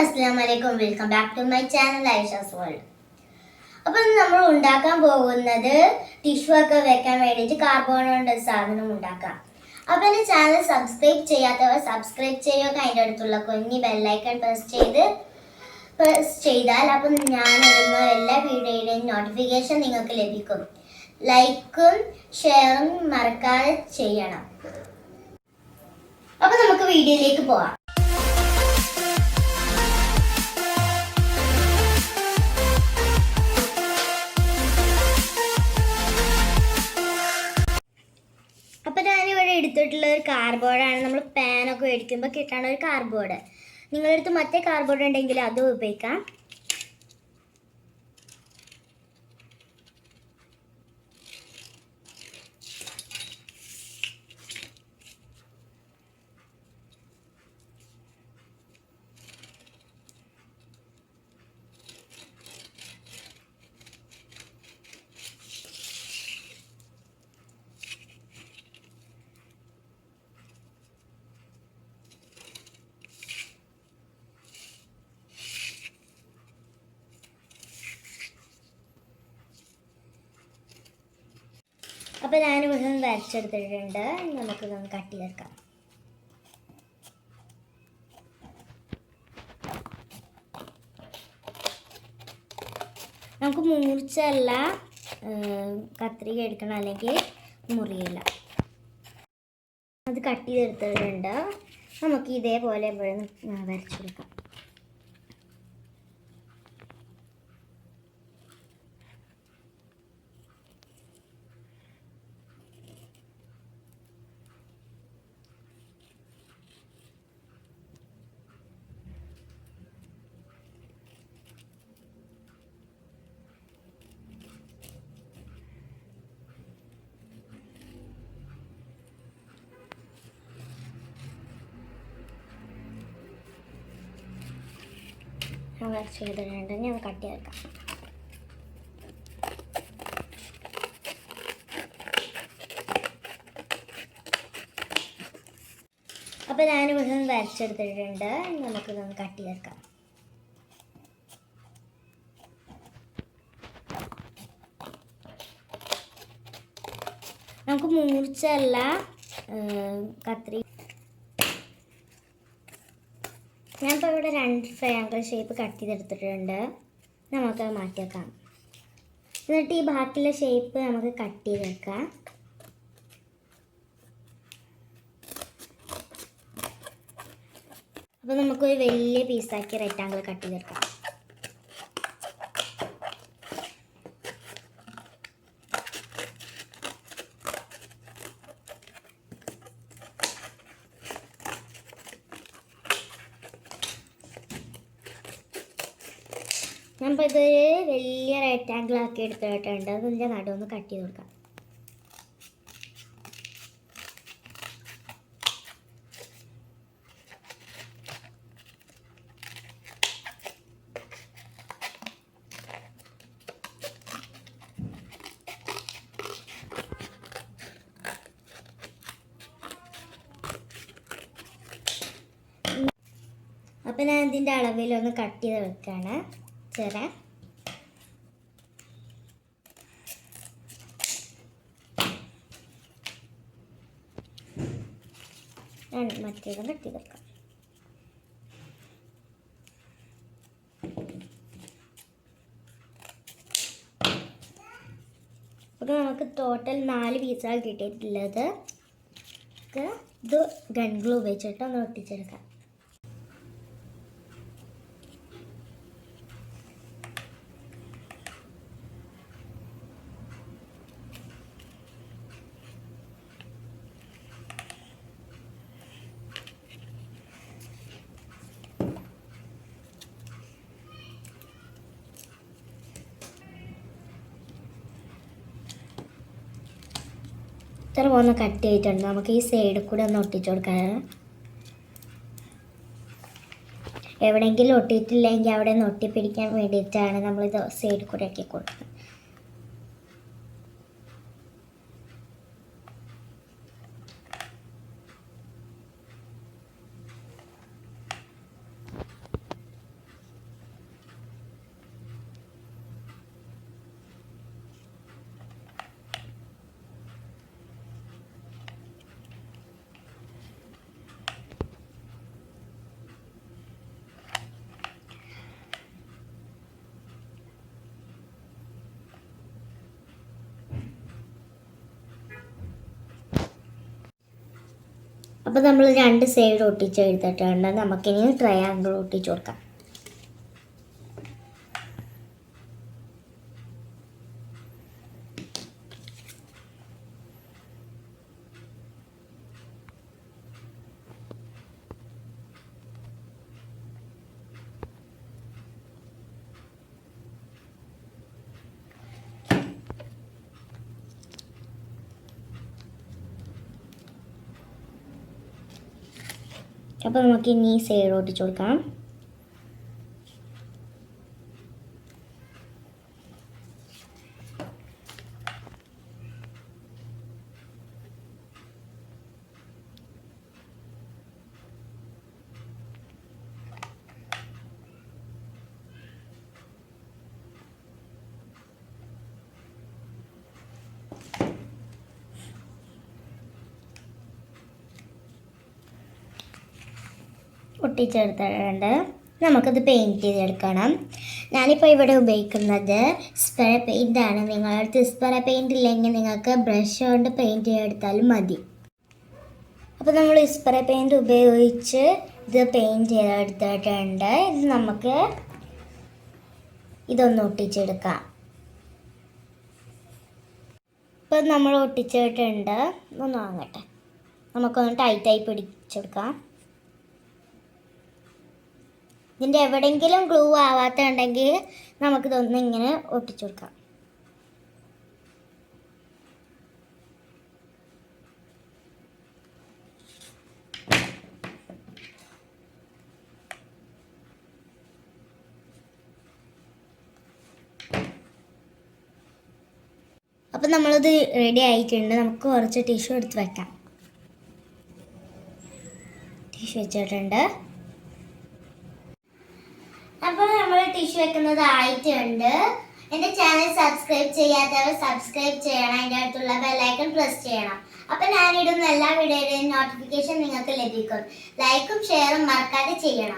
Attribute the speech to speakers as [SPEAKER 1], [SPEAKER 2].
[SPEAKER 1] Assalamualaikum. Welcome back to my channel Aysha's World. അപ്പോൾ നമ്മൾ ഉണ്ടാക്കാൻ പോകുന്നത് ടിഷ്യൂ ഒക്കെ വെക്കാൻ വേണ്ടിയിട്ട് കാർബോൺ കൊണ്ട് സാധനം ഉണ്ടാക്കാം. അപ്പോൾ എൻ്റെ ചാനൽ സബ്സ്ക്രൈബ് ചെയ്യാത്തവർ സബ്സ്ക്രൈബ് ചെയ്യുക. അതിൻ്റെ അടുത്തുള്ള കുഞ്ഞി ബെല്ലൈക്കൺ പ്രസ് ചെയ്താൽ അപ്പം ഞാൻ ഇടുന്ന എല്ലാ വീഡിയോയുടെയും നോട്ടിഫിക്കേഷൻ നിങ്ങൾക്ക് ലഭിക്കും. ലൈക്കും ഷെയറും മറക്കാതെ ചെയ്യണം. അപ്പോൾ നമുക്ക് വീഡിയോയിലേക്ക് പോകാം. അപ്പോൾ ഞാനിവിടെ എടുത്തിട്ടുള്ള ഒരു കാർഡ്ബോർഡാണ്. നമ്മൾ പാനൊക്കെ മേടിക്കുമ്പോൾ കിട്ടാണ് ഒരു കാർഡ്ബോർഡ്. നിങ്ങളുടെ അടുത്ത് മറ്റേ കാർഡ്ബോർഡ് ഉണ്ടെങ്കിൽ അതും ഉപയോഗിക്കാം. അപ്പോൾ ഞാനിവിടെ വരച്ചെടുത്തിട്ടുണ്ട്. നമുക്കിതൊന്ന് കട്ട് ചെയ്തെടുക്കാം. നമുക്ക് മൂർച്ചല്ല കത്രിക എടുക്കണം, അല്ലെങ്കിൽ മുറിയില്ല. അത് കട്ട് ചെയ്തെടുത്തിട്ടുണ്ട്. നമുക്ക് ഇതേപോലെ ഇവിടെ വരച്ചെടുക്കാം. ചെയ്തിട്ടുണ്ട്. ഞാൻ കട്ട് ചെയ്തെടുക്കാം. അപ്പോൾ ഞാനിവിടെ വരച്ചെടുത്തിട്ടുണ്ട്. നമുക്കിതൊന്ന് കട്ട് ചെയ്തെടുക്കാം. നമുക്ക് മൂർച്ചല്ല കത്രി. ഞാനിപ്പോൾ ഇവിടെ 2 ട്രയാങ്കിൾ ഷേപ്പ് കട്ട് ചെയ്തെടുത്തിട്ടുണ്ട്. നമുക്കത് മാറ്റി വെക്കാം. എന്നിട്ട് ഈ ബാക്കിയുള്ള ഷേപ്പ് നമുക്ക് കട്ട് ചെയ്ത് വെക്കാം. അപ്പോൾ നമുക്കൊരു വലിയ പീസാക്കി റെക്റ്റാങ്കിൾ കട്ട് ചെയ്തെടുക്കാം. ഞാനിപ്പോൾ ഇതൊരു വലിയ റെക്റ്റാങ്കിൾ ആക്കി എടുത്തിട്ടുണ്ട്. അതിൻ്റെ നടുവൊന്ന് കട്ട് ചെയ്ത് കൊടുക്കാം. അപ്പം ഞാൻ ഇതിൻ്റെ അളവിലൊന്ന് കട്ട് ചെയ്ത് വെക്കുകയാണ്. ചെറിയ മറ്റേതും കട്ട് ചെയ്ത് വെക്കാം. അപ്പോൾ നമുക്ക് ടോട്ടൽ 4 പീസാണ് കിട്ടിയിട്ടുള്ളത്. ഇത് ഗൺ ഗ്ലൂ ഉപയോഗിച്ചിട്ട് ഒന്ന് ഒട്ടിച്ചെടുക്കാം. ഇത്ര ഒന്ന് കട്ട് ചെയ്തിട്ടുണ്ട്. നമുക്ക് ഈ സൈഡിൽ കൂടെ ഒന്ന് ഒട്ടിച്ചു കൊടുക്കാം. എവിടെയെങ്കിലും ഒട്ടിയിട്ടില്ലെങ്കിൽ അവിടെ ഒന്ന് ഒട്ടിപ്പിടിക്കാൻ വേണ്ടിയിട്ടാണ് നമ്മളിത് സൈഡിൽ കൂടെ ആക്കി കൊടുക്കുന്നത്. അപ്പോൾ നമ്മൾ രണ്ട് സൈഡ് ഒട്ടിച്ചെടുത്തിട്ടുണ്ട്. നമുക്കിനി ട്രയാങ്കിൾ ഒട്ടിച്ചു കൊടുക്കാം. അപ്പോൾ നമുക്ക് ഇനി ഈ സൈഡ് ഒട്ടിച്ചു കൊടുക്കാം. ഒട്ടിച്ചെടുത്തിട്ടുണ്ട്. നമുക്കത് പെയിൻറ്റ് ചെയ്തെടുക്കണം. ഞാനിപ്പോൾ ഇവിടെ ഉപയോഗിക്കുന്നത് സ്പ്രേ പെയിൻ്റാണ്. നിങ്ങളുടെ അടുത്ത് സ്പ്രേ പെയിൻറ്റ് ഇല്ലെങ്കിൽ നിങ്ങൾക്ക് ബ്രഷ് കൊണ്ട് പെയിൻറ്റ് ചെയ്തെടുത്താലും മതി. അപ്പോൾ നമ്മൾ സ്പ്രേ പെയിൻറ്റ് ഉപയോഗിച്ച് ഇത് പെയിൻറ്റ് ചെയ്തെടുത്തിട്ടുണ്ട്. ഇത് നമുക്ക് ഇതൊന്ന് ഒട്ടിച്ചെടുക്കാം. ഇപ്പം നമ്മൾ ഒട്ടിച്ചിട്ടുണ്ട്. ഒന്ന് വാങ്ങട്ടെ. നമുക്കൊന്ന് ടൈറ്റായി പിടിച്ചെടുക്കാം. ഇതിൻ്റെ എവിടെയെങ്കിലും ഗ്ലൂ ആവാത്തുണ്ടെങ്കിൽ നമുക്കിതൊന്ന് ഇങ്ങനെ ഒട്ടിച്ചു കൊടുക്കാം. അപ്പം നമ്മളിത് റെഡി ആയിട്ടുണ്ട്. നമുക്ക് കുറച്ച് ടിഷ്യൂ എടുത്ത് വെക്കാം. ടിഷ്യൂ വെച്ചിട്ടുണ്ട്. അപ്പോൾ നമ്മൾ ടിഷ്യൂ വെക്കുന്നത് ആയിട്ടുണ്ട്. എൻ്റെ ചാനൽ സബ്സ്ക്രൈബ് ചെയ്യാത്തവർ സബ്സ്ക്രൈബ് ചെയ്യണം. അതിൻ്റെ അടുത്തുള്ള ബെല്ലൈക്കൺ പ്രസ് ചെയ്യണം. അപ്പോൾ ഞാനിടുന്ന എല്ലാ വീഡിയോയുടെയും നോട്ടിഫിക്കേഷൻ നിങ്ങൾക്ക് ലഭിക്കും. ലൈക്കും ഷെയറും മറക്കാതെ ചെയ്യണം.